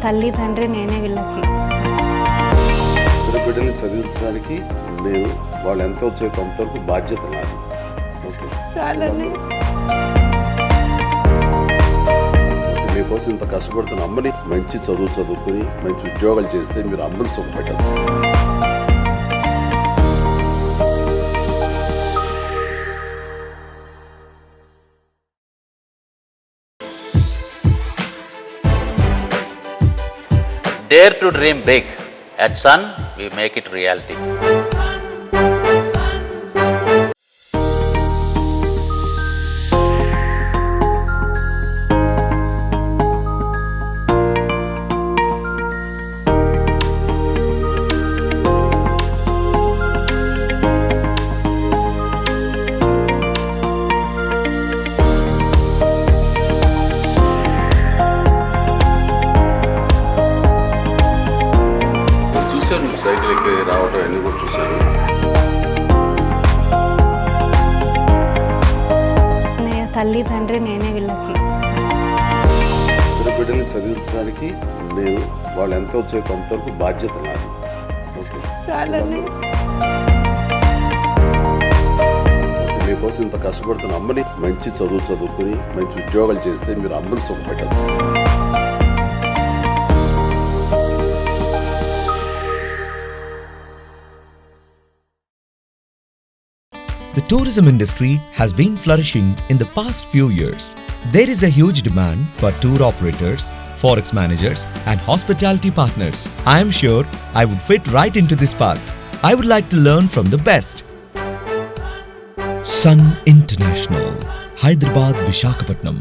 తల్లి తండ్రి నేనే వీళ్ళకి. ఇద్దరు బిడ్డల్ని చదివించడానికి నేను వాళ్ళు ఎంత వచ్చే కొంతవరకు బాధ్యత నాది. ఓకే, మీకోసం ఇంత కష్టపడుతున్న అమ్మని మంచి చదువుకుని మంచి ఉద్యోగాలు చేస్తే మీరు అమ్మని సుఖపెట్టచ్చు. Dare to dream big. At Sun, we make it reality. చూశాను, సైకిల్ ఎక్కి రావడం అన్నీ కూడా చూశాను. తల్లి తండ్రి నేనే వీళ్ళకి. ఇద్దరు బిడ్డల్ని చదివించడానికి నేను వాళ్ళు ఎంత వచ్చే కొంతవరకు బాధ్యత నాది. ఓకే, మీకోసం ఇంత కష్టపడుతున్న అమ్మని మంచి చదువుకుని మంచి ఉద్యోగాలు చేస్తే మీరు అమ్మని సుఖపెట్టచ్చు. The tourism industry has been flourishing in the past few years. There is a huge demand for tour operators, forex managers, and hospitality partners. I am sure I would fit right into this path. I would like to learn from the best. Sun International, Hyderabad, Visakhapatnam.